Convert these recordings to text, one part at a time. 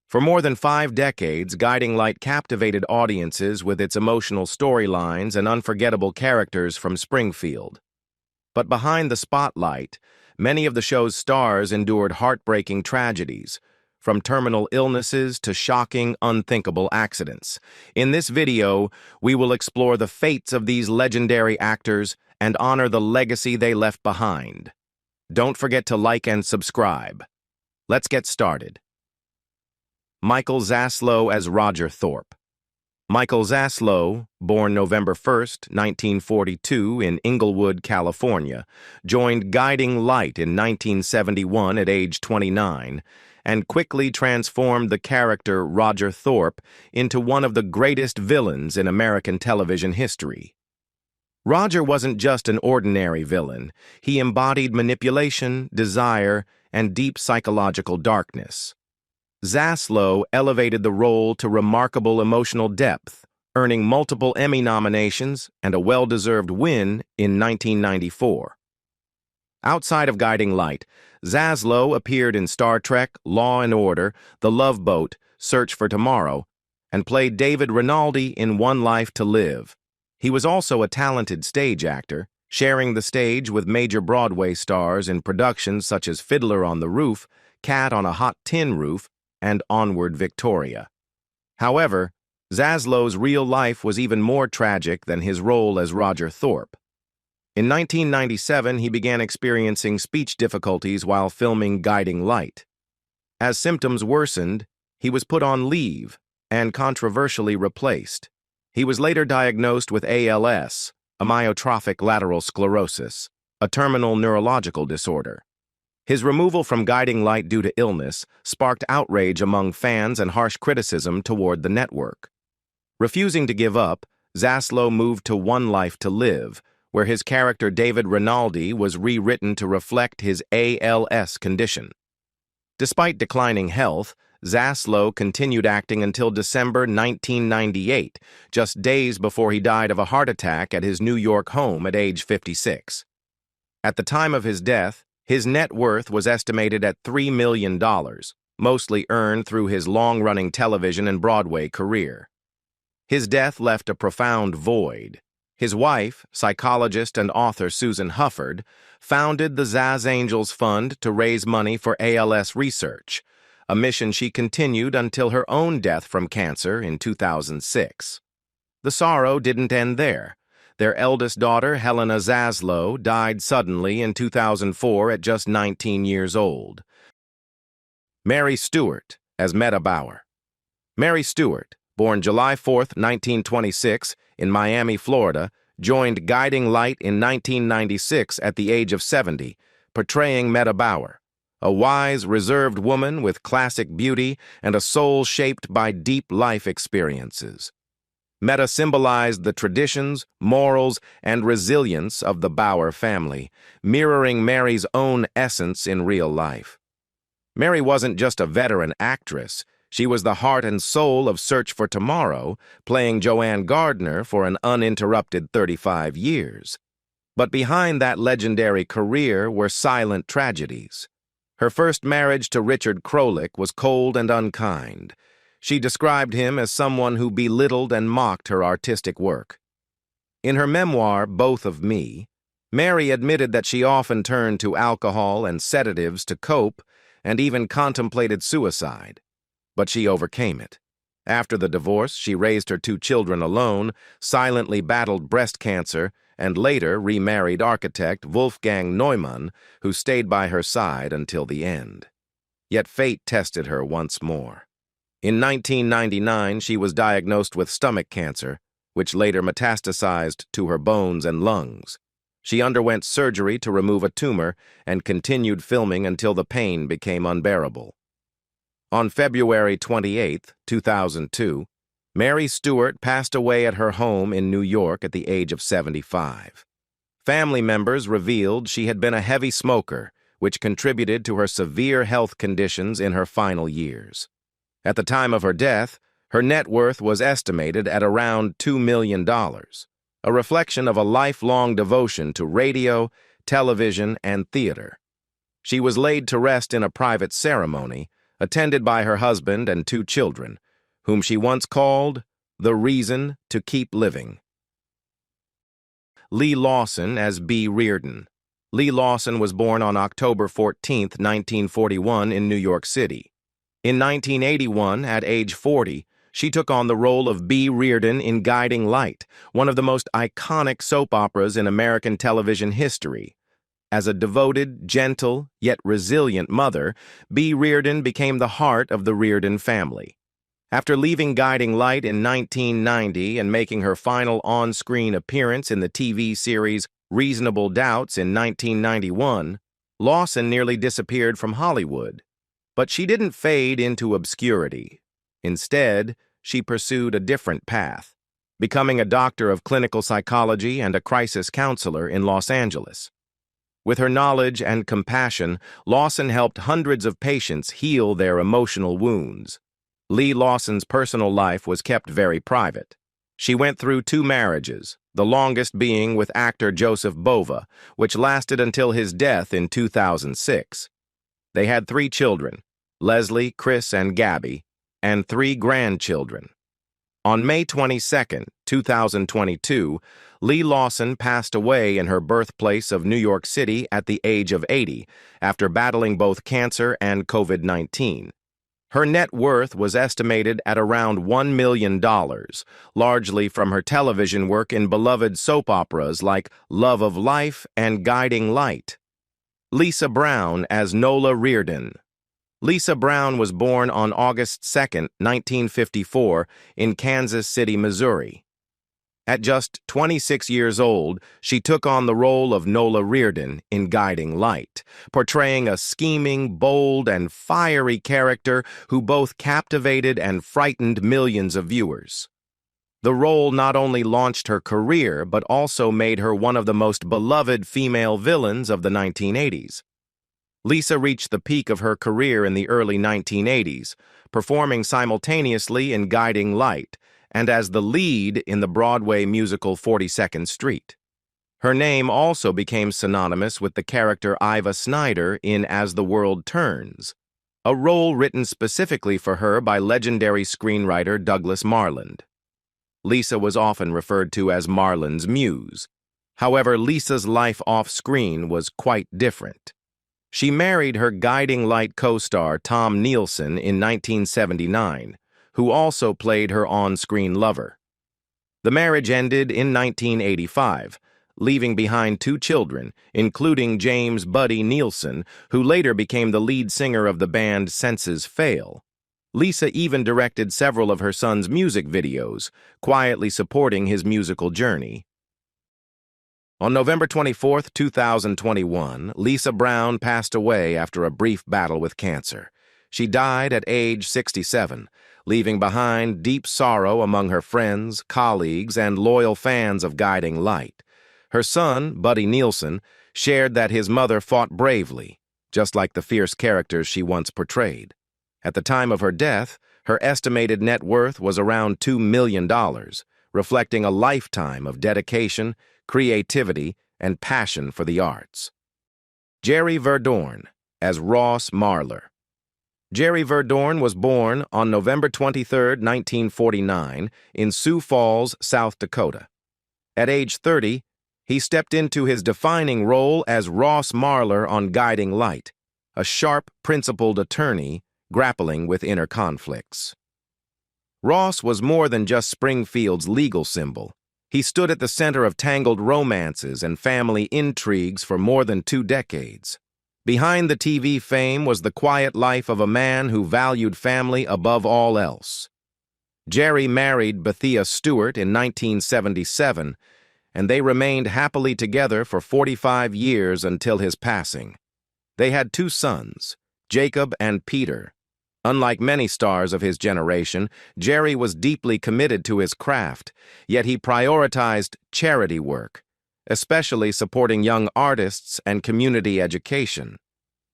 For more than 5 decades, Guiding Light captivated audiences with its emotional storylines and unforgettable characters from Springfield. But behind the spotlight, many of the show's stars endured heartbreaking tragedies, from terminal illnesses to shocking, unthinkable accidents. In this video, we will explore the fates of these legendary actors and honor the legacy they left behind. Don't forget to like and subscribe. Let's get started. Michael Zasslo as Roger Thorp. Michael Zasslo, born November 1st, 1942 in Inglewood, California, joined Guiding Light in 1971 at age 29 and quickly transformed the character Roger Thorp into one of the greatest villains in American television history. Roger wasn't just an ordinary villain. He embodied manipulation, desire, and deep psychological darkness. Zasslo elevated the role to remarkable emotional depth, earning multiple Emmy nominations and a well-deserved win in 1994. Outside of Guiding Light, Zasslo appeared in Star Trek, Law and Order, The Love Boat, Search for Tomorrow, and played David Rinaldi in One Life to Live. He was also a talented stage actor, sharing the stage with major Broadway stars in productions such as Fiddler on the Roof, Cat on a Hot Tin Roof, and Onward Victoria. However, Zasslo's real life was even more tragic than his role as Roger Thorp. In 1997, he began experiencing speech difficulties while filming Guiding Light. As symptoms worsened, he was put on leave and controversially replaced. He was later diagnosed with ALS, amyotrophic lateral sclerosis, a terminal neurological disorder. His removal from Guiding Light due to illness sparked outrage among fans and harsh criticism toward the network. Refusing to give up, Zasslo moved to One Life to Live, where his character David Rinaldi was rewritten to reflect his ALS condition. Despite declining health, Zasslo continued acting until December 1998, just days before he died of a heart attack at his New York home at age 56. At the time of his death, his net worth was estimated at $3 million, mostly earned through his long-running television and Broadway career. His death left a profound void. His wife, psychologist and author Susan Hufford, founded the Zaz Angels Fund to raise money for ALS research, a mission she continued until her own death from cancer in 2006. The sorrow didn't end there. Their eldest daughter, Helena Zasslo, died suddenly in 2004 at just 19 years old. Mary Stewart as Metabower. Mary Stewart, born July 4, 1926, in Miami, Florida, joined Guiding Light in 1996 at the age of 70, portraying Metabower, a wise, reserved woman with classic beauty and a soul shaped by deep life experiences. Meta symbolized the traditions, morals, and resilience of the Bower family, mirroring Mary's own essence in real life. Mary wasn't just a veteran actress. She was the heart and soul of Search for Tomorrow, playing Joanne Gardner for an uninterrupted 35 years. But behind that legendary career were silent tragedies. Her first marriage to Richard Krolik was cold and unkind. She described him as someone who belittled and mocked her artistic work. In her memoir, Both of Me, Mary admitted that she often turned to alcohol and sedatives to cope and even contemplated suicide. But she overcame it. After the divorce, she raised her 2 children alone, silently battled breast cancer, and later remarried architect Wolfgang Neumann, who stayed by her side until the end. Yet fate tested her once more. In 1999, she was diagnosed with stomach cancer, which later metastasized to her bones and lungs. She underwent surgery to remove a tumor and continued filming until the pain became unbearable. On February 28, 2002, Mary Stewart passed away at her home in New York at the age of 75. Family members revealed she had been a heavy smoker, which contributed to her severe health conditions in her final years. At the time of her death, her net worth was estimated at around $2 million, a reflection of a lifelong devotion to radio, television, and theater. She was laid to rest in a private ceremony, attended by her husband and 2 children, whom she once called the reason to keep living. Lee Lawson as B. Reardon. Lee Lawson was born on October 14, 1941 in New York City. In 1981, at age 40, she took on the role of B. Reardon in Guiding Light, one of the most iconic soap operas in American television history. As a devoted, gentle, yet resilient mother, B. Reardon became the heart of the Reardon family. After leaving Guiding Light in 1990 and making her final on-screen appearance in the TV series Reasonable Doubts in 1991, Lawson nearly disappeared from Hollywood. But she didn't fade into obscurity. Instead, she pursued a different path, becoming a doctor of clinical psychology and a crisis counselor in Los Angeles. With her knowledge and compassion, Lawson helped hundreds of patients heal their emotional wounds. Lee Lawson's personal life was kept very private. She went through 2 marriages, the longest being with actor Joseph Bova, which lasted until his death in 2006. They had 3 children, Leslie, Chris, and Gabby, and 3 grandchildren. On May 22, 2022, Lee Lawson passed away in her birthplace of New York City at the age of 80 after battling both cancer and COVID-19. Her net worth was estimated at around $1 million, largely from her television work in beloved soap operas like Love of Life and Guiding Light. Lisa Brown as Nola Reardon. Lisa Brown was born on August 2, 1954, in Kansas City, Missouri. At just 26 years old, she took on the role of Nola Reardon in Guiding Light, portraying a scheming, bold, and fiery character who both captivated and frightened millions of viewers. The role not only launched her career, but also made her one of the most beloved female villains of the 1980s. Lisa reached the peak of her career in the early 1980s, performing simultaneously in Guiding Light and as the lead in the Broadway musical 42nd Street. Her name also became synonymous with the character Iva Snyder in As the World Turns, a role written specifically for her by legendary screenwriter Douglas Marland. Lisa was often referred to as Marland's muse. However, Lisa's life off-screen was quite different. She married her Guiding Light co-star Tom Nielsen in 1979, who also played her on-screen lover. The marriage ended in 1985, leaving behind 2 children, including James Buddy Nielsen, who later became the lead singer of the band Senses Fail. Lisa even directed several of her son's music videos, quietly supporting his musical journey. On November 24, 2021, Lisa Brown passed away after a brief battle with cancer. She died at age 67, leaving behind deep sorrow among her friends, colleagues, and loyal fans of Guiding Light. Her son, Buddy Nielsen, shared that his mother fought bravely, just like the fierce characters she once portrayed. At the time of her death, her estimated net worth was around $2 million, reflecting a lifetime of dedication, creativity, and passion for the arts. Jerry Verdorn as Ross Marler. Jerry Verdorn was born on November 23, 1949, in Sioux Falls, South Dakota. At age 30, he stepped into his defining role as Ross Marler on Guiding Light, a sharp, principled attorney grappling with inner conflicts. Ross was more than just Springfield's legal symbol. He stood at the center of tangled romances and family intrigues for more than 2 decades. Behind the TV fame was the quiet life of a man who valued family above all else. Jerry married Beth Stewart in 1977, and they remained happily together for 45 years until his passing. They had 2 sons, Jacob and Peter. Unlike many stars of his generation, Jerry was deeply committed to his craft, yet he prioritized charity work, especially supporting young artists and community education.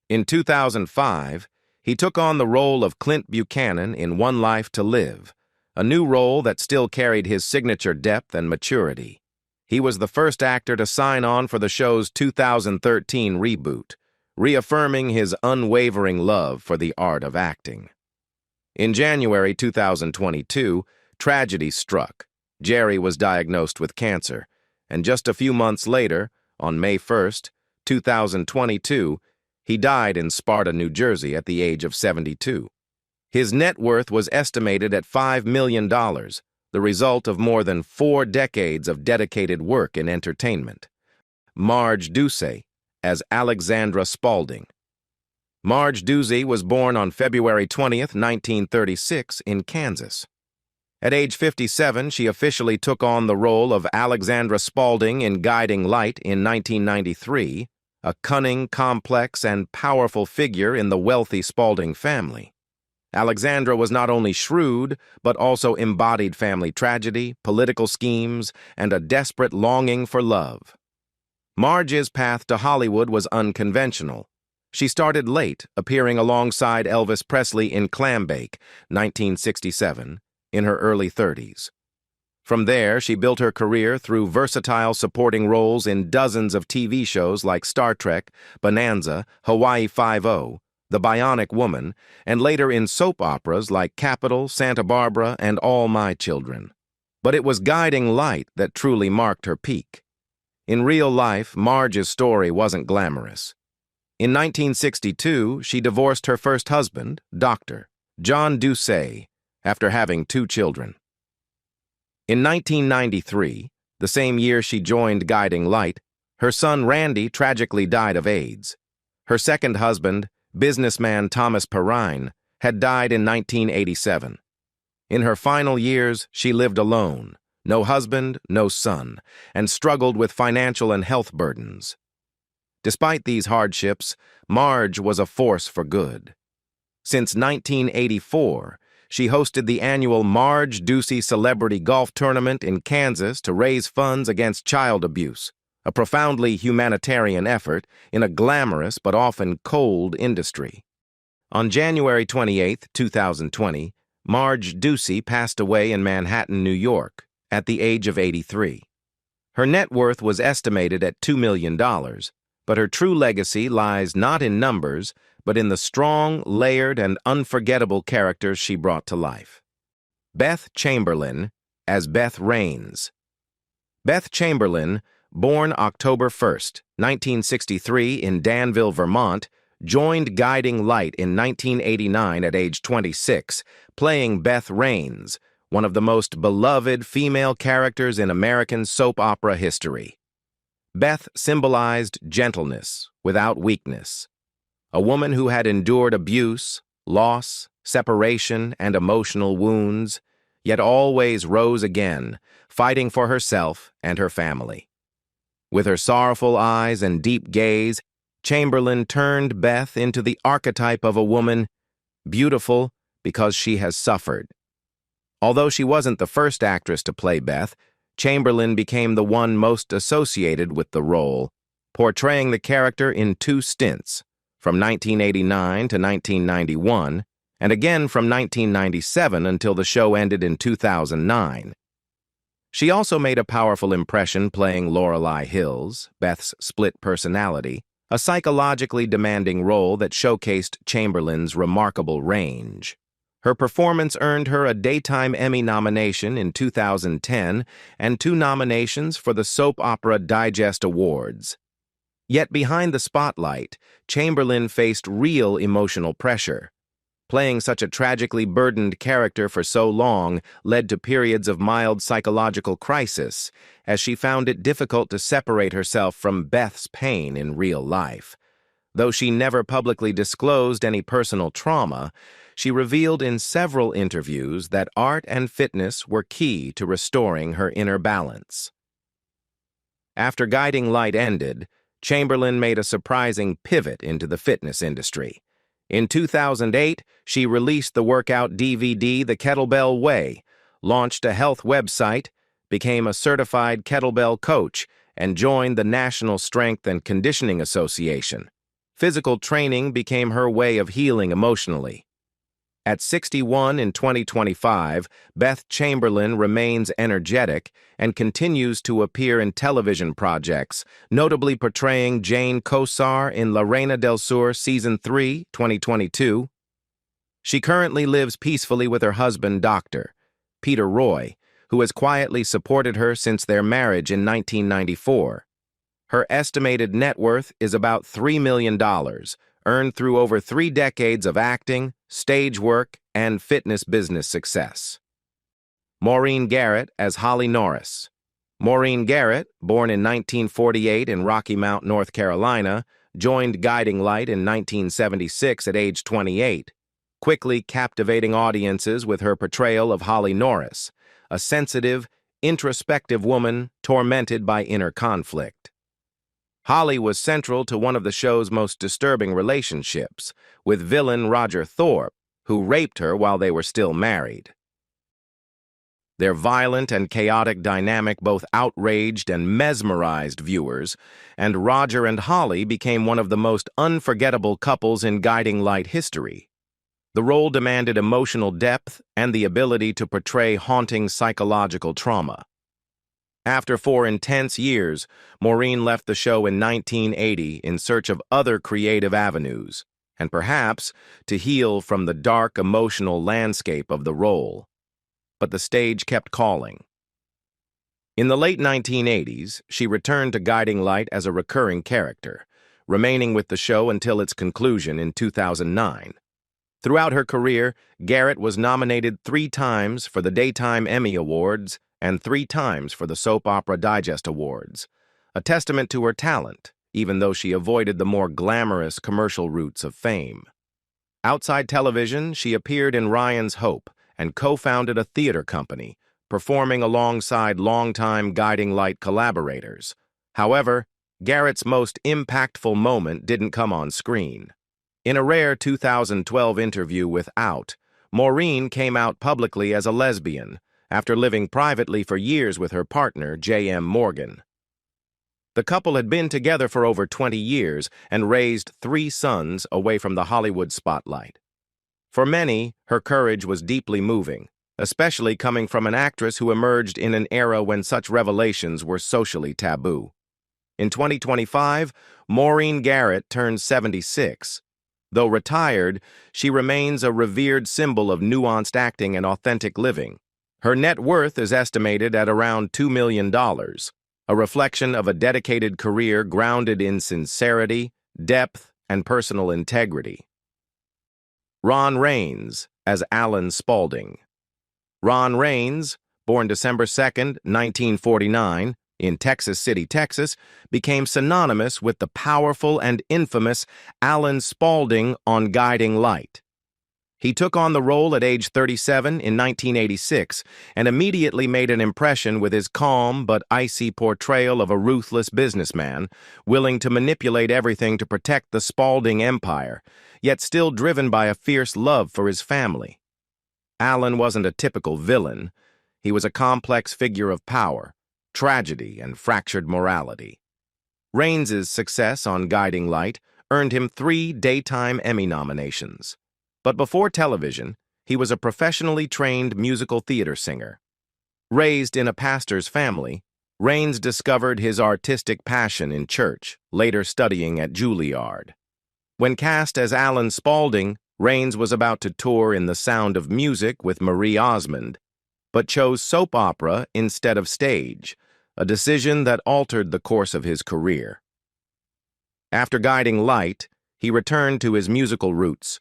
In 2005, he took on the role of Clint Buchanan in One Life to Live, a new role that still carried his signature depth and maturity. He was the first actor to sign on for the show's 2013 reboot, reaffirming his unwavering love for the art of acting. In January 2022, tragedy struck. Jerry was diagnosed with cancer, and just a few months later, on May 1st, 2022, he died in Sparta, New Jersey at the age of 72. His net worth was estimated at $5 million, the result of more than 4 decades of dedicated work in entertainment. Marge Ducey as Alexandra Spaulding. Marge Ducey was born on February 20th, 1936, in Kansas. At age 57, she officially took on the role of Alexandra Spaulding in Guiding Light in 1993, a cunning, complex, and powerful figure in the wealthy Spaulding family. Alexandra was not only shrewd, but also embodied family tragedy, political schemes, and a desperate longing for love. Marge's path to Hollywood was unconventional. She started late, appearing alongside Elvis Presley in Clambake, 1967, in her early 30s. From there, she built her career through versatile supporting roles in dozens of TV shows like Star Trek, Bonanza, Hawaii Five-0, The Bionic Woman, and later in soap operas like Capital, Santa Barbara, and All My Children. But it was Guiding Light that truly marked her peak. In real life, Marge's story wasn't glamorous. In 1962, she divorced her first husband, Dr. John Ducey, after having 2 children. In 1993, the same year she joined Guiding Light, her son Randy tragically died of AIDS. Her second husband, businessman Thomas Perrine, had died in 1987. In her final years, she lived alone, no husband, no son, and struggled with financial and health burdens. Despite these hardships, Marge was a force for good. Since 1984, she hosted the annual Marge Ducey Celebrity Golf Tournament in Kansas to raise funds against child abuse, a profoundly humanitarian effort in a glamorous but often cold industry. On January 28, 2020, Marge Ducey passed away in Manhattan, New York, at the age of 83. Her net worth was estimated at $2 million, but her true legacy lies not in numbers, but in the strong, layered, and unforgettable characters she brought to life. Beth Chamberlain as Beth Raines. Beth Chamberlain, born October 1st, 1963 in Danville, Vermont, joined Guiding Light in 1989 at age 26, playing Beth Raines, one of the most beloved female characters in American soap opera history. Beth symbolized gentleness without weakness, a woman who had endured abuse, loss, separation, and emotional wounds, yet always rose again, fighting for herself and her family. With her sorrowful eyes and deep gaze, Chamberlain turned Beth into the archetype of a woman beautiful because she has suffered. Although she wasn't the first actress to play Beth, Chamberlain became the one most associated with the role, portraying the character in 2 stints, from 1989 to 1991, and again from 1997 until the show ended in 2009. She also made a powerful impression playing Lorelei Hills, Beth's split personality, a psychologically demanding role that showcased Chamberlain's remarkable range. Her performance earned her a Daytime Emmy nomination in 2010 and 2 nominations for the Soap Opera Digest Awards. Yet behind the spotlight, Chamberlain faced real emotional pressure. Playing such a tragically burdened character for so long led to periods of mild psychological crisis, as she found it difficult to separate herself from Beth's pain in real life. Though she never publicly disclosed any personal trauma, she revealed in several interviews that art and fitness were key to restoring her inner balance. After Guiding Light ended, Chamberlain made a surprising pivot into the fitness industry. In 2008, she released the workout DVD The Kettlebell Way, launched a health website, became a certified kettlebell coach, and joined the National Strength and Conditioning Association. Physical training became her way of healing emotionally. At 61 in 2025, Beth Chamberlain remains energetic and continues to appear in television projects, notably portraying Jane Cosar in La Reina del Sur Season 3, 2022. She currently lives peacefully with her husband, Dr. Peter Roy, who has quietly supported her since their marriage in 1994. Her estimated net worth is about $3 million, earned through over 3 decades of acting, stage work, and fitness business success. Moren Garrett as Holly Norris. Moren Garrett, born in 1948 in Rocky Mount, North Carolina, joined Guiding Light in 1976 at age 28, quickly captivating audiences with her portrayal of Holly Norris, a sensitive, introspective woman tormented by inner conflict. Holly was central to one of the show's most disturbing relationships, with villain Roger Thorp, who raped her while they were still married. Their violent and chaotic dynamic both outraged and mesmerized viewers, and Roger and Holly became one of the most unforgettable couples in Guiding Light history. The role demanded emotional depth and the ability to portray haunting psychological trauma. After 4 intense years, Moren left the show in 1980 in search of other creative avenues, and perhaps to heal from the dark emotional landscape of the role. But the stage kept calling. In the late 1980s, she returned to Guiding Light as a recurring character, remaining with the show until its conclusion in 2009. Throughout her career, Garrett was nominated 3 times for the Daytime Emmy Awards and 3 times for the Soap Opera Digest Awards, a testament to her talent, even though she avoided the more glamorous commercial routes of fame. Outside television, she appeared in Ryan's Hope and co-founded a theater company, performing alongside longtime Guiding Light collaborators. However, Garrett's most impactful moment didn't come on screen. In a rare 2012 interview with Out, Moren came out publicly as a lesbian, after living privately for years with her partner, J.M. Morgan. The couple had been together for over 20 years and raised 3 sons away from the Hollywood spotlight. For many, her courage was deeply moving, especially coming from an actress who emerged in an era when such revelations were socially taboo. In 2025, Moren Garrett turned 76. Though retired, she remains a revered symbol of nuanced acting and authentic living. Her net worth is estimated at around $2 million, a reflection of a dedicated career grounded in sincerity, depth, and personal integrity. Ron Raines as Alan Spaulding. Ron Raines, born December 2, 1949, in Texas City, Texas, became synonymous with the powerful and infamous Alan Spaulding on Guiding Light. He took on the role at age 37 in 1986 and immediately made an impression with his calm but icy portrayal of a ruthless businessman, willing to manipulate everything to protect the Spaulding empire, yet still driven by a fierce love for his family. Alan wasn't a typical villain. He was a complex figure of power, tragedy, and fractured morality. Raines's success on Guiding Light earned him 3 Daytime Emmy nominations. But before television, he was a professionally trained musical theater singer. Raised in a pastor's family, Raines discovered his artistic passion in church, later studying at Juilliard. When cast as Alan Spaulding, Raines was about to tour in The Sound of Music with Marie Osmond, but chose soap opera instead of stage, a decision that altered the course of his career. After Guiding Light, he returned to his musical roots.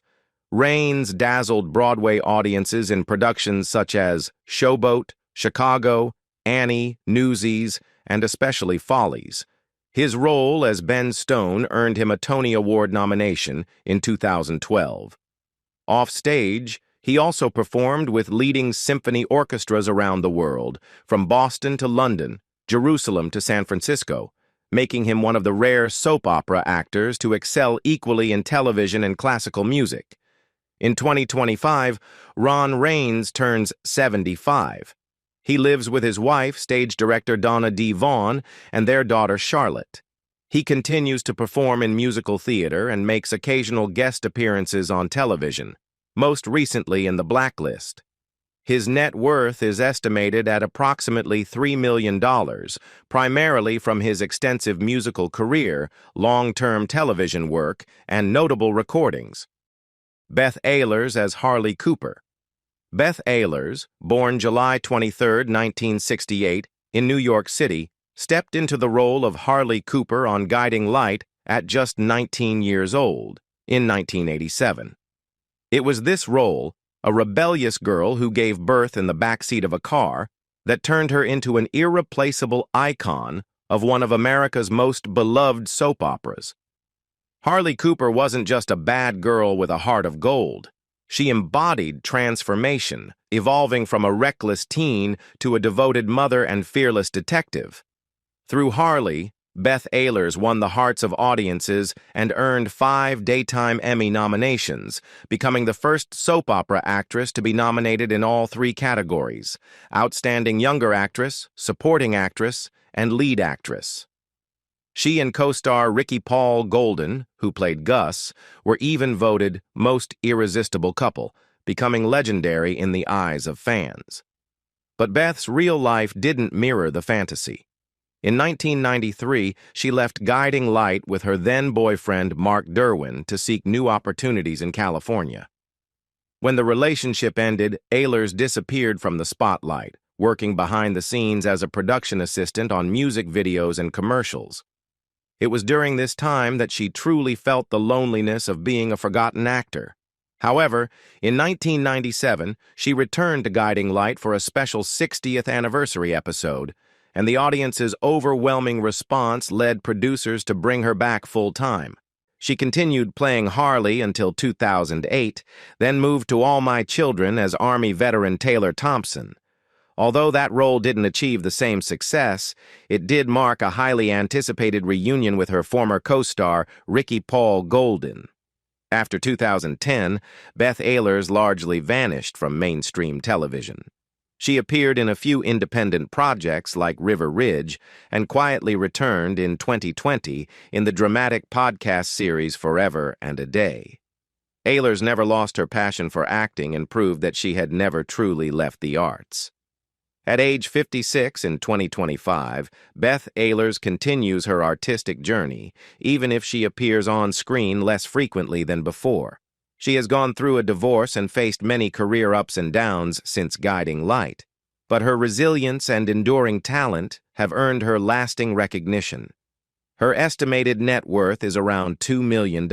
Raines dazzled Broadway audiences in productions such as Showboat, Chicago, Annie, Newsies, and especially Follies. His role as Ben Stone earned him a Tony Award nomination in 2012. Off-stage, he also performed with leading symphony orchestras around the world, from Boston to London, Jerusalem to San Francisco, making him one of the rare soap opera actors to excel equally in television and classical music. In 2025, Ron Raines turns 75. He lives with his wife, stage director Donna D. Vaughn, and their daughter Charlotte. He continues to perform in musical theater and makes occasional guest appearances on television. most recently in the blacklist. His net worth is estimated at approximately $3 million, primarily from his extensive musical career, long-term television work, and notable recordings. Beth Ayers as Harley Cooper. Beth Ayers, born July 23, 1968, in New York City, stepped into the role of Harley Cooper on Guiding Light at just 19 years old, in 1987. It was this role, a rebellious girl who gave birth in the backseat of a car, that turned her into an irreplaceable icon of one of America's most beloved soap operas. Harley Cooper wasn't just a bad girl with a heart of gold. She embodied transformation, evolving from a reckless teen to a devoted mother and fearless detective. Through Harley, Beth Ayers won the hearts of audiences and earned 5 Daytime Emmy nominations, becoming the first soap opera actress to be nominated in all 3 categories: Outstanding Younger Actress, Supporting Actress, and Lead Actress. She and co-star Ricky Paul Golden, who played Gus, were even voted Most Irresistible Couple, becoming legendary in the eyes of fans. But Beth's real life didn't mirror the fantasy. In 1993, she left Guiding Light with her then-boyfriend Mark Derwin to seek new opportunities in California. When the relationship ended, Ayers disappeared from the spotlight, working behind the scenes as a production assistant on music videos and commercials. It was during this time that she truly felt the loneliness of being a forgotten actor. However, in 1997, she returned to Guiding Light for a special 60th anniversary episode, and the audience's overwhelming response led producers to bring her back full-time. She continued playing Harley until 2008, then moved to All My Children as Army veteran Taylor Thompson. Although that role didn't achieve the same success, it did mark a highly anticipated reunion with her former co-star, Ricky Paul Golden. After 2010, Beth Ayers largely vanished from mainstream television. She appeared in a few independent projects like River Ridge and quietly returned in 2020 in the dramatic podcast series Forever and a Day. Ayers never lost her passion for acting and proved that she had never truly left the arts. At age 56 in 2025, Beth Ayers continues her artistic journey, even if she appears on screen less frequently than before. She has gone through a divorce and faced many career ups and downs since Guiding Light, but her resilience and enduring talent have earned her lasting recognition. Her estimated net worth is around $2 million,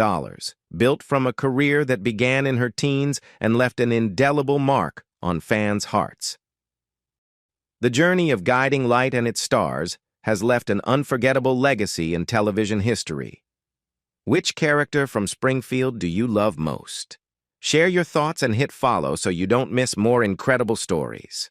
built from a career that began in her teens and left an indelible mark on fans' hearts. The journey of Guiding Light and its stars has left an unforgettable legacy in television history. Which character from Springfield do you love most? Share your thoughts and hit follow so you don't miss more incredible stories.